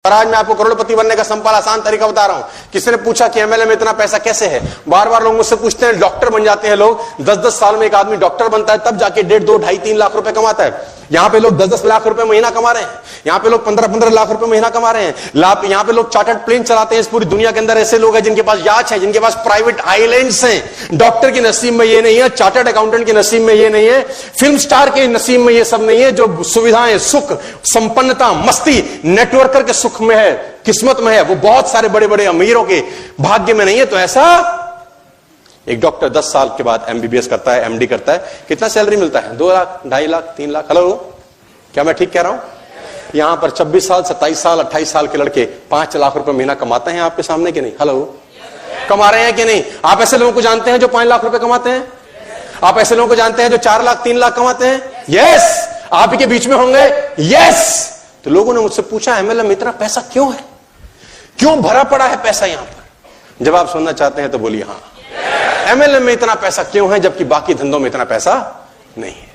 और आज मैं आपको करोड़पति बनने का सिंपल आसान तरीका बता रहा हूं। किसी ने पूछा कि एमएलए में इतना पैसा कैसे है? बार बार लोग मुझसे पूछते हैं, डॉक्टर बन जाते हैं लोग, 10-10 साल में एक आदमी डॉक्टर बनता है, तब जाके 1.5, 2, 2.5, 3 लाख रुपए कमाता है। यहां पे लोग 10-10 लाख रुपए महीना कमा रहे हैं, यहां पे लोग 15-15 लाख रुपए महीना कमा रहे हैं। यहां पे लोग चार्टर्ड प्लेन चलाते हैं। इस पूरी दुनिया के अंदर ऐसे लोग हैं जिनके पास याच है, जिनके पास प्राइवेट आइलैंड्स हैं। डॉक्टर के नसीब में ये नहीं है, चार्टर्ड अकाउंटेंट के नसीब में ये नहीं है, फिल्म स्टार के नसीब में ये सब नहीं है। जो सुविधाएं, सुख, संपन्नता, मस्ती नेटवर्कर के सुख में है, किस्मत में है, वो बहुत सारे बड़े बड़े अमीरों के भाग्य में नहीं है। तो ऐसा एक डॉक्टर 10 साल के बाद एमबीबीएस करता है, एमडी करता है, कितना सैलरी मिलता है? 2 लाख, 2.5 लाख, 3 लाख। हेलो, क्या मैं ठीक कह रहा हूं? यहां पर 26 साल, 27 साल, 28 साल के लड़के 5 लाख रुपए महीना कमाते हैं आपके सामने कि नहीं? हेलो, कमा रहे हैं कि नहीं? आप ऐसे लोगों को जानते हैं जो 5 लाख रुपए कमाते हैं? आप ऐसे लोगों को जानते हैं जो 4 लाख, 3 लाख कमाते हैं? यस, आप ही के बीच में होंगे। यस। तो लोगों ने मुझसे पूछा, एमएलए में इतना पैसा क्यों है, क्यों भरा पड़ा है पैसा यहां पर? जवाब सुनना चाहते हैं तो बोलिए हाँ। एमएलए में इतना पैसा क्यों है जबकि बाकी धंधों में इतना पैसा नहीं है?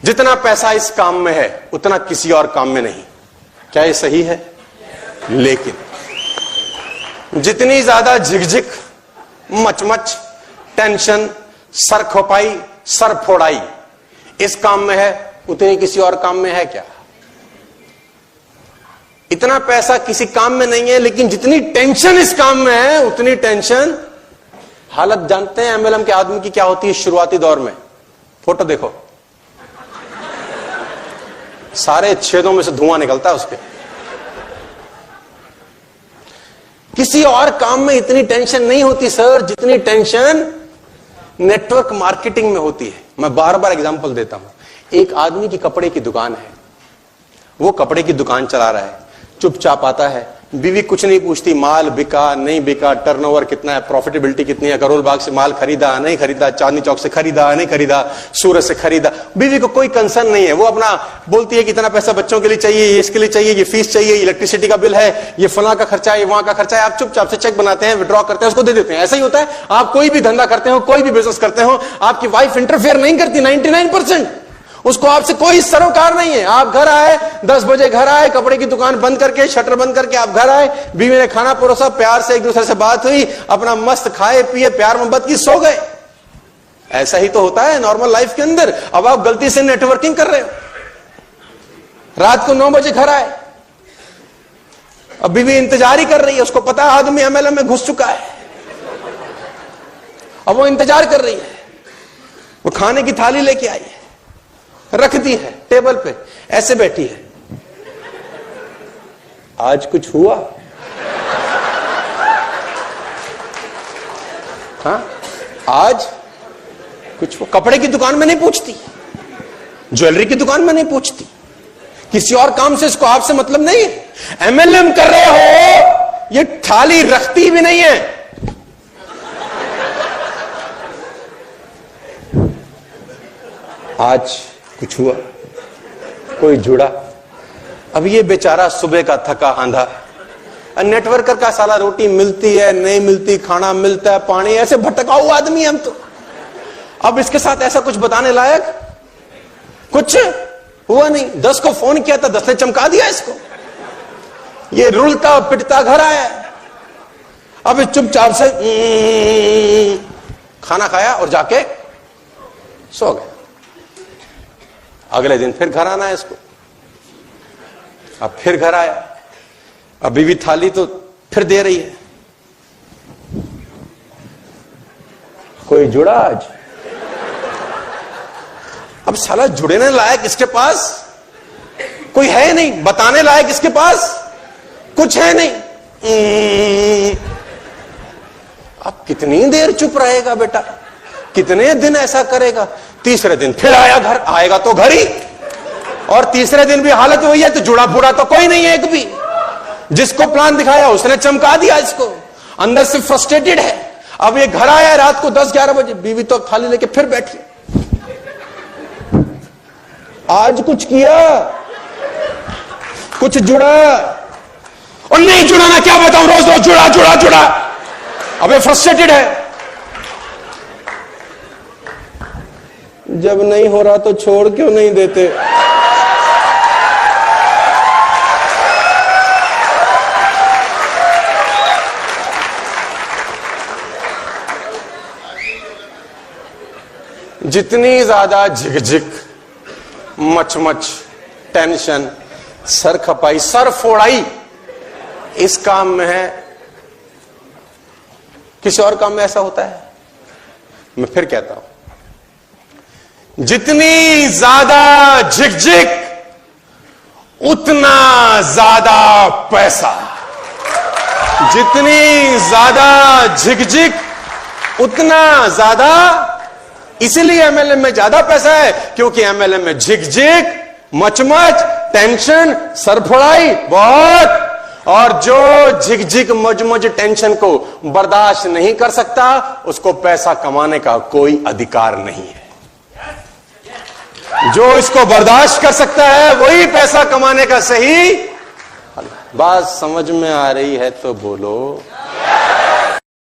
जितना पैसा इस काम में है उतना किसी और काम में नहीं। क्या ये सही है? लेकिन जितनी ज्यादा झिकझिक, मचमच, टेंशन, सर खोपाई, सर फोड़ाई इस काम में है, उतनी किसी और काम में है क्या? इतना पैसा किसी काम में नहीं है, लेकिन जितनी टेंशन इस काम में है उतनी टेंशन। हालत जानते हैं एमएलएम के आदमी की क्या होती है शुरुआती दौर में? फोटो देखो, सारे छेदों में से धुआं निकलता है उसके। किसी और काम में इतनी टेंशन नहीं होती सर, जितनी टेंशन नेटवर्क मार्केटिंग में होती है। मैं बार बार एग्जांपल देता हूं। एक आदमी की कपड़े की दुकान है, वो कपड़े की दुकान चला रहा है, चुपचाप आता है, बीवी कुछ नहीं पूछती, माल बिका नहीं बिका, टर्नओवर कितना है, प्रॉफिटेबिलिटी कितनी है, करोल बाग से माल खरीदा नहीं खरीदा, चांदनी चौक से खरीदा नहीं खरीदा, सूरत से खरीदा। बीवी को कोई कंसर्न नहीं है। वो अपना बोलती है कि इतना पैसा बच्चों के लिए चाहिए, ये इसके लिए चाहिए, ये फीस चाहिए, इलेक्ट्रिसिटी का बिल है, ये फला का खर्चा है, ये वहां का खर्चा है। आप चुपचाप से चेक बनाते हैं, विड्रॉ करते हैं, उसको दे देते हैं। ऐसा ही होता है। आप कोई भी धंधा करते हो, कोई भी बिजनेस करते हो, आपकी वाइफ इंटरफेयर नहीं करती 99%। उसको आपसे कोई सरोकार नहीं है। आप घर आए, 10 बजे घर आए, कपड़े की दुकान बंद करके, शटर बंद करके आप घर आए, बीवी ने खाना परोसा, प्यार से एक दूसरे से बात हुई, अपना मस्त खाए पिए, प्यार मोहब्बत की, सो गए। ऐसा ही तो होता है नॉर्मल लाइफ के अंदर। अब आप गलती से नेटवर्किंग कर रहे हो, रात को 9 बजे घर आए, अब बीवी इंतजार ही कर रही है, उसको पता है आदमी एमएलएम में घुस चुका है, अब वो इंतजार कर रही है। वो खाने की थाली लेके आई है, रख दी है टेबल पे, ऐसे बैठी है। आज कुछ हुआ? हाँ, आज कुछ हुआ? कपड़े की दुकान में नहीं पूछती, ज्वेलरी की दुकान में नहीं पूछती, किसी और काम से इसको आपसे मतलब नहीं है। एमएलएम कर रहे हो, ये थाली रखती भी नहीं है। आज कुछ हुआ? कोई जुड़ा? अब ये बेचारा सुबह का थका आंधा, नेटवर्कर का साला रोटी मिलती है नहीं मिलती, खाना मिलता है, पानी, ऐसे भटका हुआ आदमी हम तो। अब इसके साथ ऐसा कुछ बताने लायक कुछ हुआ नहीं। 10 को फोन किया था, 10 ने चमका दिया इसको। ये रुलता पिटता घर आया, अब चुपचाप से खाना खाया और जाके सो गया। अगले दिन फिर घर आना है इसको, अब फिर घर आया, अब बीवी थाली तो फिर दे रही है। कोई जुड़ा आज? अब साला जुड़ने लायक इसके पास कोई है नहीं, बताने लायक इसके पास कुछ है नहीं। अब कितनी देर चुप रहेगा बेटा, कितने दिन ऐसा करेगा? तीसरे दिन फिर आया घर, आएगा तो घर ही, और तीसरे दिन भी हालत वही है। तो जुड़ा बुड़ा तो कोई नहीं है एक भी। जिसको प्लान दिखाया उसने चमका दिया इसको, अंदर से फ्रस्ट्रेटेड है। अब ये घर आया रात को 10-11 बजे, बीवी तो थाली लेके फिर बैठी। आज कुछ किया? कुछ जुड़ा? और नहीं जुड़ा ना क्या बताऊं, रोज रोज जुड़ा जुड़ा जुड़ा। अब ये फ्रस्ट्रेटेड है। जब नहीं हो रहा तो छोड़ क्यों नहीं देते? जितनी ज्यादा झिकझिक, मचमच, टेंशन, सर खपाई, सर फोड़ाई इस काम में है, किसी और काम में ऐसा होता है? मैं फिर कहता हूं, जितनी ज्यादा झिकझिक उतना ज्यादा पैसा, जितनी ज्यादा झिकझिक उतना ज्यादा, इसीलिए एमएलएम में ज्यादा पैसा है, क्योंकि एमएलएम में झिकझिक, मचमच, टेंशन, सरफड़ाई बहुत, और जो झिकझिक मचमच टेंशन को बर्दाश्त नहीं कर सकता उसको पैसा कमाने का कोई अधिकार नहीं है। जो इसको बर्दाश्त कर सकता है वही पैसा कमाने का सही। बात समझ में आ रही है तो बोलो।